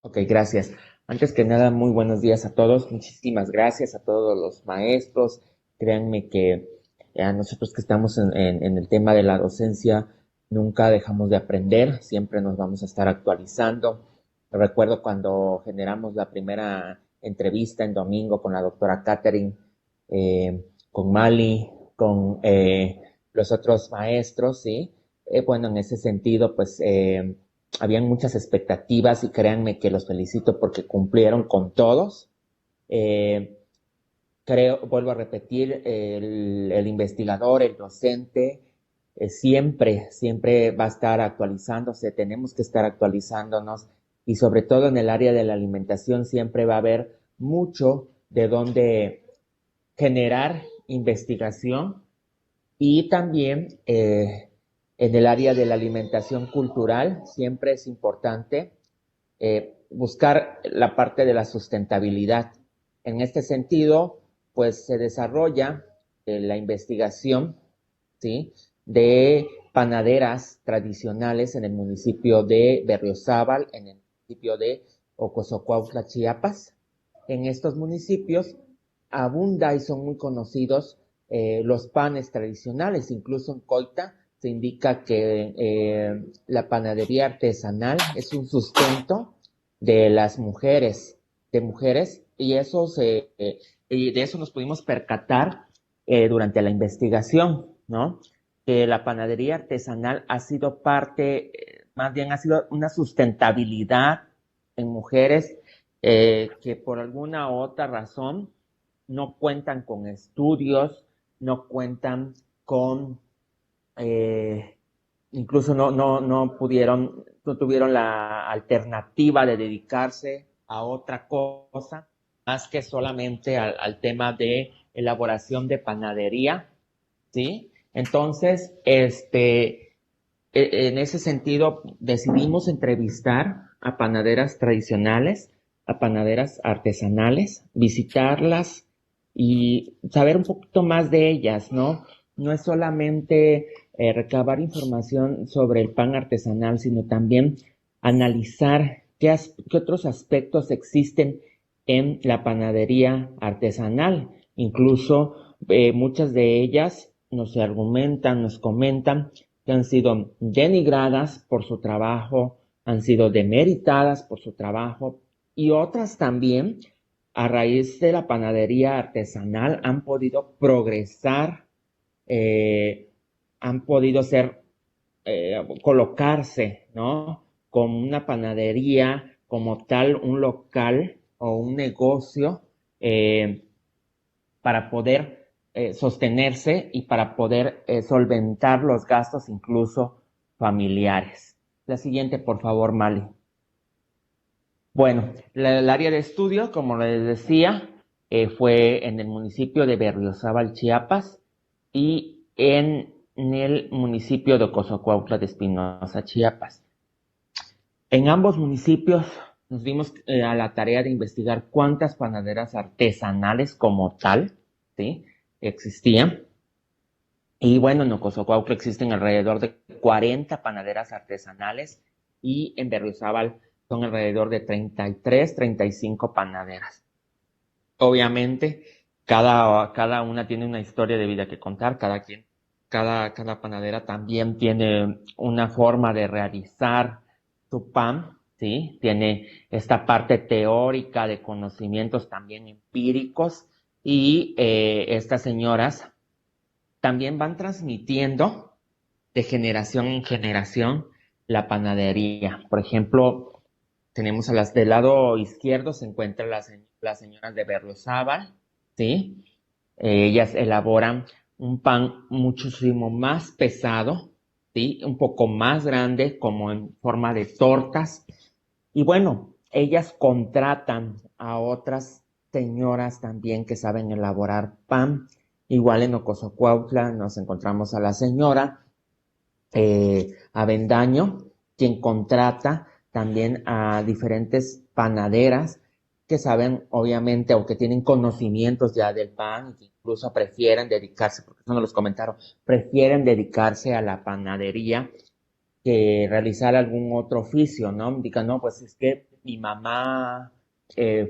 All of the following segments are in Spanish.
Ok, gracias. Antes que nada, muy buenos días a todos. Muchísimas gracias a todos los maestros. Créanme que a nosotros que estamos en el tema de la docencia, nunca dejamos de aprender, siempre nos vamos a estar actualizando. Recuerdo cuando generamos la primera entrevista en domingo con la doctora Catherine, con Mali, con los otros maestros, ¿sí? Bueno, en ese sentido, pues habían muchas expectativas y créanme que los felicito porque cumplieron con todos. Eh, Creo, vuelvo a repetir, el investigador, el docente, siempre va a estar actualizándose, tenemos que estar actualizándonos y sobre todo en el área de la alimentación siempre va a haber mucho de donde generar investigación y también en el área de la alimentación cultural siempre es importante buscar la parte de la sustentabilidad. En este sentido, pues se desarrolla la investigación, ¿sí? De panaderas tradicionales en el municipio de Berriozábal, en el municipio de Ocosocuautla, Chiapas. En estos municipios abunda y son muy conocidos los panes tradicionales, incluso en Coita se indica que la panadería artesanal es un sustento de las mujeres, y de eso nos pudimos percatar durante la investigación, ¿no? Que la panadería artesanal ha sido parte, más bien ha sido una sustentabilidad en mujeres que por alguna u otra razón no cuentan con estudios, no cuentan con, eh, incluso no tuvieron la alternativa de dedicarse a otra cosa más que solamente al tema de elaboración de panadería, ¿sí? Entonces, en ese sentido, decidimos entrevistar a panaderas tradicionales, a panaderas artesanales, visitarlas y saber un poquito más de ellas, ¿no? No es solamente recabar información sobre el pan artesanal, sino también analizar qué otros aspectos existen en la panadería artesanal. Incluso muchas de ellas nos argumentan, nos comentan que han sido denigradas por su trabajo, han sido demeritadas por su trabajo y otras también, a raíz de la panadería artesanal, han podido progresar, eh, han podido colocarse, ¿no? Como una panadería, como tal, un local o un negocio eh, para poder sostenerse y para poder solventar los gastos incluso familiares. La siguiente, por favor, Mali. Bueno, el área de estudio, como les decía, fue en el municipio de Berriozábal, Chiapas, y en el municipio de Ocosocuautla de Espinosa, Chiapas. En ambos municipios nos dimos a la tarea de investigar cuántas panaderas artesanales como tal, ¿sí? Existían. Y bueno, en Ocosocuautla existen alrededor de 40 panaderas artesanales y en Berriozábal son alrededor de 33, 35 panaderas. Obviamente, cada una tiene una historia de vida que contar, cada panadera también tiene una forma de realizar su pan, ¿sí? Tiene esta parte teórica de conocimientos también empíricos y estas señoras también van transmitiendo de generación en generación la panadería. Por ejemplo, tenemos a las del lado izquierdo se encuentran las señoras de Berriozábal, ¿sí? Ellas elaboran un pan muchísimo más pesado, ¿sí? Un poco más grande, como en forma de tortas. Y bueno, ellas contratan a otras señoras también que saben elaborar pan. Igual en Ocosocuautla nos encontramos a la señora Avendaño, quien contrata también a diferentes panaderas que saben, obviamente, o que tienen conocimientos ya del pan, y que incluso prefieren dedicarse, porque eso nos los comentaron, prefieren dedicarse a la panadería que realizar algún otro oficio, ¿no? Digan, no, pues es que mi mamá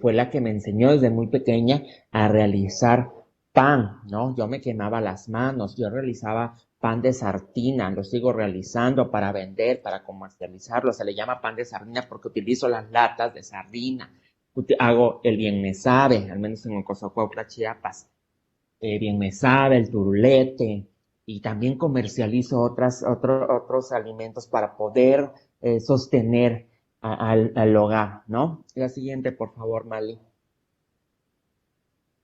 fue la que me enseñó desde muy pequeña a realizar pan, ¿no? Yo me quemaba las manos, yo realizaba pan de sardina, lo sigo realizando para vender, para comercializarlo. Se le llama pan de sardina porque utilizo las latas de sardina. Hago el bien me sabe, al menos en Ocosocuautla, Chiapas. Bien me sabe, el turulete, y también comercializo otros alimentos para poder sostener al hogar, ¿no? La siguiente, por favor, Mali.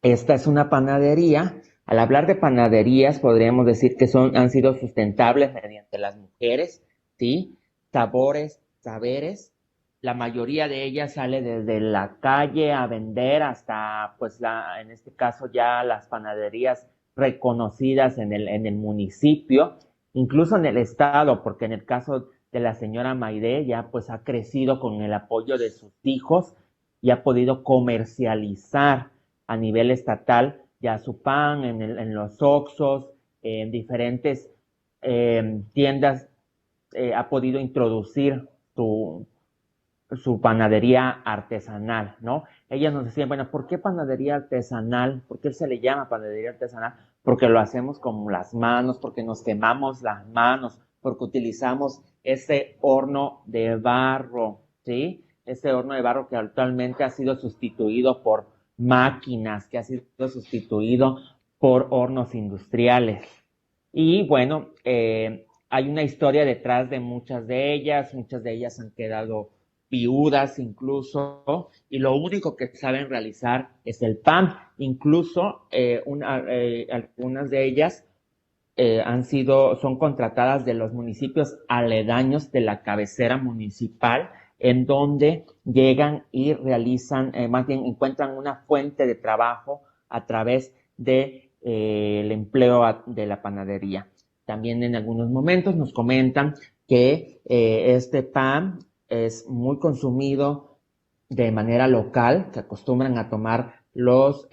Esta es una panadería. Al hablar de panaderías, podríamos decir que han sido sustentables mediante las mujeres, ¿sí? Sabores, saberes. La mayoría de ellas sale desde la calle a vender hasta, pues, en este caso ya las panaderías reconocidas en el municipio, incluso en el estado, porque en el caso de la señora Maide ya pues ha crecido con el apoyo de sus hijos y ha podido comercializar a nivel estatal ya su pan en los Oxxos, en diferentes tiendas, ha podido introducir su panadería artesanal, ¿no? Ellas nos decían, bueno, ¿por qué panadería artesanal? ¿Por qué se le llama panadería artesanal? Porque lo hacemos con las manos, porque nos quemamos las manos, porque utilizamos ese horno de barro, ¿sí? Ese horno de barro que actualmente ha sido sustituido por máquinas, que ha sido sustituido por hornos industriales. Y bueno, hay una historia detrás de muchas de ellas han quedado viudas incluso, y lo único que saben realizar es el pan. Incluso algunas de ellas son contratadas de los municipios aledaños de la cabecera municipal, en donde llegan y realizan, más bien encuentran una fuente de trabajo a través de el empleo de la panadería. También en algunos momentos nos comentan que este pan es muy consumido de manera local, que acostumbran a tomar los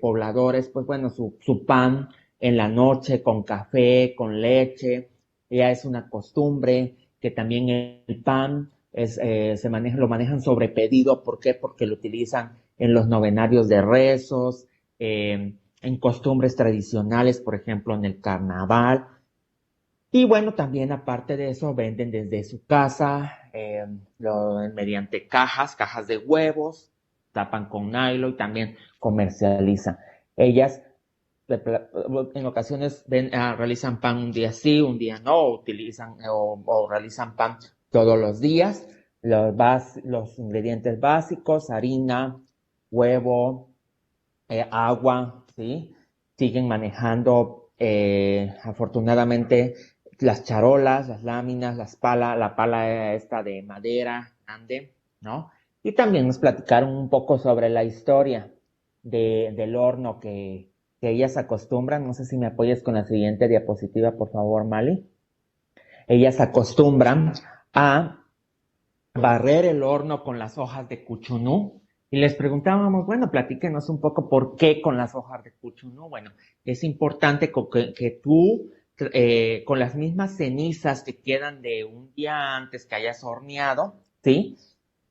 pobladores, pues bueno, su pan en la noche con café, con leche, ya es una costumbre, que también el pan lo manejan sobre pedido. ¿Por qué? Porque lo utilizan en los novenarios de rezos, en costumbres tradicionales, por ejemplo, en el carnaval. Y bueno, también aparte de eso, venden desde su casa, mediante cajas de huevos, tapan con nylon y también comercializan. Ellas en ocasiones realizan pan un día sí, un día no, o realizan pan todos los días. Los ingredientes básicos: harina, huevo, agua, ¿sí? Siguen manejando, afortunadamente, las charolas, las láminas, la pala esta de madera grande, ¿no? Y también nos platicaron un poco sobre la historia del horno que ellas acostumbran. No sé si me apoyas con la siguiente diapositiva, por favor, Mali. Ellas acostumbran a barrer el horno con las hojas de cuchunú. Y les preguntábamos, bueno, platíquenos un poco por qué con las hojas de cuchunú. Bueno, es importante que tú, con las mismas cenizas que quedan de un día antes que hayas horneado, ¿sí?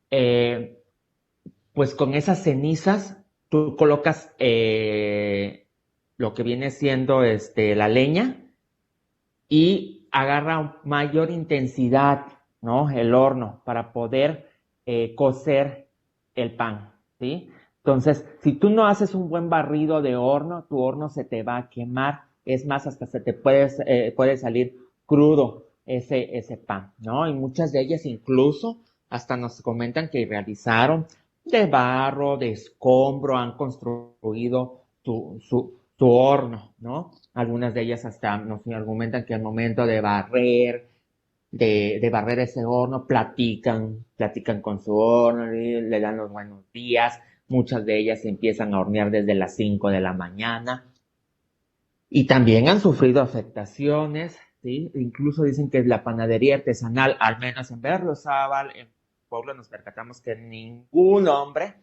Eh, pues con esas cenizas tú colocas lo que viene siendo la leña, y agarra mayor intensidad, ¿no? El horno para poder cocer el pan, ¿sí? Entonces, si tú no haces un buen barrido de horno, tu horno se te va a quemar. Es más, hasta se te puede salir crudo ese pan, ¿no? Y muchas de ellas incluso hasta nos comentan que realizaron de barro, de escombro, han construido su horno, ¿no? Algunas de ellas hasta nos argumentan que al momento de barrer ese horno, platican con su horno, y le dan los buenos días. Muchas de ellas empiezan a hornear desde las 5 de la mañana y también han sufrido afectaciones, ¿sí? Incluso dicen que la panadería artesanal, al menos en Berriozábal, en Puebla, nos percatamos que ningún hombre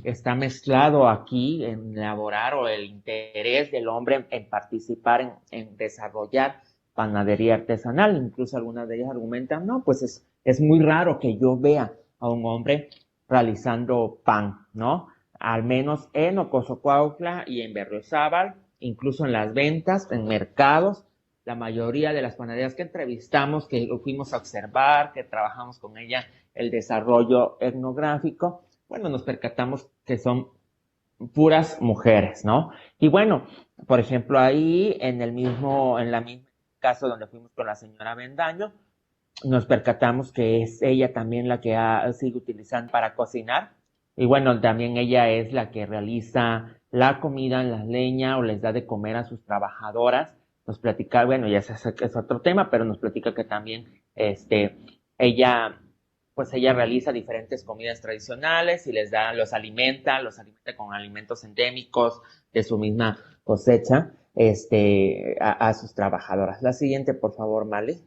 está mezclado aquí en elaborar, o el interés del hombre en participar en desarrollar panadería artesanal. Incluso algunas de ellas argumentan, no, pues es muy raro que yo vea a un hombre realizando pan, ¿no? Al menos en Ocosocuautla y en Berriozábal, incluso en las ventas, en mercados, la mayoría de las panaderías que entrevistamos, que fuimos a observar, que trabajamos con ella el desarrollo etnográfico, bueno, nos percatamos que son puras mujeres, ¿no? Y bueno, por ejemplo, ahí en la misma caso donde fuimos con la señora Bendaño, nos percatamos que es ella también la que sigue utilizando para cocinar. Y bueno, también ella es la que realiza la comida en la leña o les da de comer a sus trabajadoras. Nos platica, bueno, ya es otro tema, pero nos platica que también ella, pues ella realiza diferentes comidas tradicionales y los alimenta con alimentos endémicos de su misma cosecha, a sus trabajadoras. La siguiente, por favor, Mali.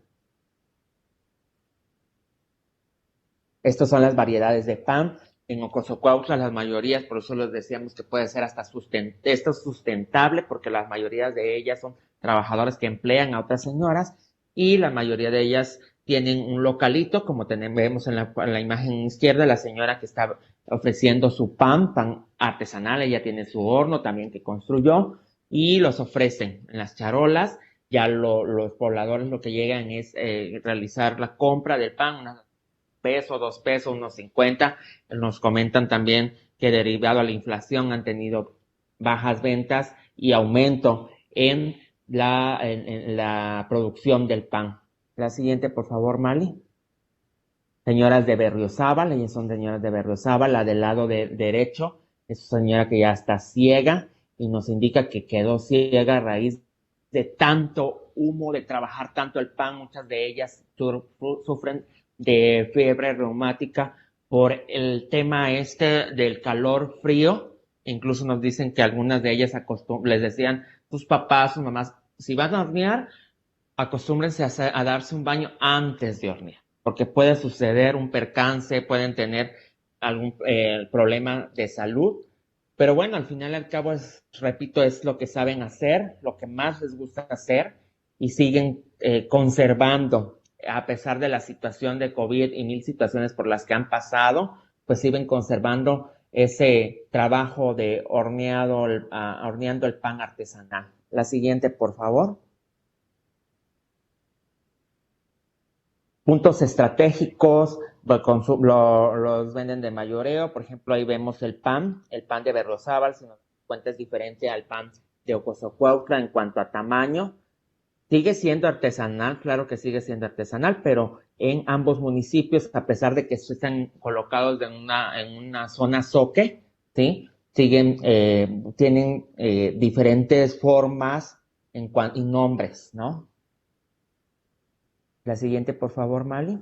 Estas son las variedades de pan. En Ocosocuautla, las mayorías, por eso les decíamos que puede ser hasta esto es sustentable, porque las mayorías de ellas son trabajadores que emplean a otras señoras y la mayoría de ellas tienen un localito, como vemos en la imagen izquierda, la señora que está ofreciendo su pan artesanal, ella tiene su horno también que construyó y los ofrecen en las charolas. Ya los pobladores lo que llegan es realizar la compra del pan, una peso, 2 pesos, unos 50. Nos comentan también que derivado a la inflación han tenido bajas ventas y aumento en la producción del pan. La siguiente, por favor, Mali. Señoras de Berriozábal, ellas son señoras de Berriozábal, la del lado derecho es una señora que ya está ciega y nos indica que quedó ciega a raíz de tanto humo, de trabajar tanto el pan. Muchas de ellas sufren de fiebre reumática por el tema del calor frío. Incluso nos dicen que algunas de ellas les decían sus papás, sus mamás, si van a hornear, acostúmbrense a darse un baño antes de hornear, porque puede suceder un percance, pueden tener algún problema de salud, pero bueno, al final y al cabo, repito, es lo que saben hacer, lo que más les gusta hacer y siguen conservando, a pesar de la situación de COVID y mil situaciones por las que han pasado, pues siguen conservando ese trabajo de horneando el pan artesanal. La siguiente, por favor. Puntos estratégicos, los venden de mayoreo. Por ejemplo, ahí vemos el pan de Berriozábal, si nos cuenta es diferente al pan de Ocosocuautla en cuanto a tamaño. Sigue siendo artesanal, claro que sigue siendo artesanal, pero en ambos municipios, a pesar de que están colocados en una zona zoque, ¿sí? Tienen diferentes formas y nombres, ¿no? La siguiente, por favor, Mali.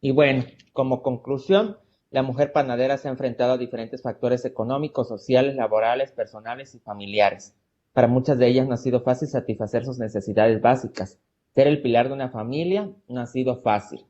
Y bueno, como conclusión, la mujer panadera se ha enfrentado a diferentes factores económicos, sociales, laborales, personales y familiares. Para muchas de ellas no ha sido fácil satisfacer sus necesidades básicas. Ser el pilar de una familia no ha sido fácil.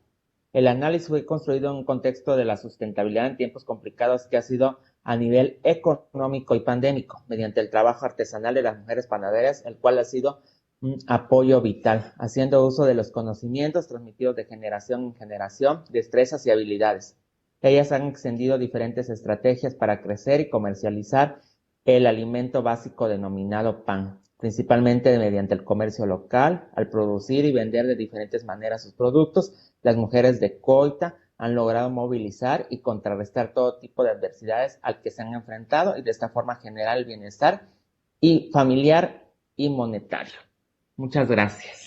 El análisis fue construido en un contexto de la sustentabilidad en tiempos complicados que ha sido a nivel económico y pandémico, mediante el trabajo artesanal de las mujeres panaderas, el cual ha sido un apoyo vital, haciendo uso de los conocimientos transmitidos de generación en generación, destrezas y habilidades. Ellas han extendido diferentes estrategias para crecer y comercializar el alimento básico denominado pan, principalmente mediante el comercio local. Al producir y vender de diferentes maneras sus productos, las mujeres de Coita han logrado movilizar y contrarrestar todo tipo de adversidades al que se han enfrentado y de esta forma generar el bienestar y familiar y monetario. Muchas gracias.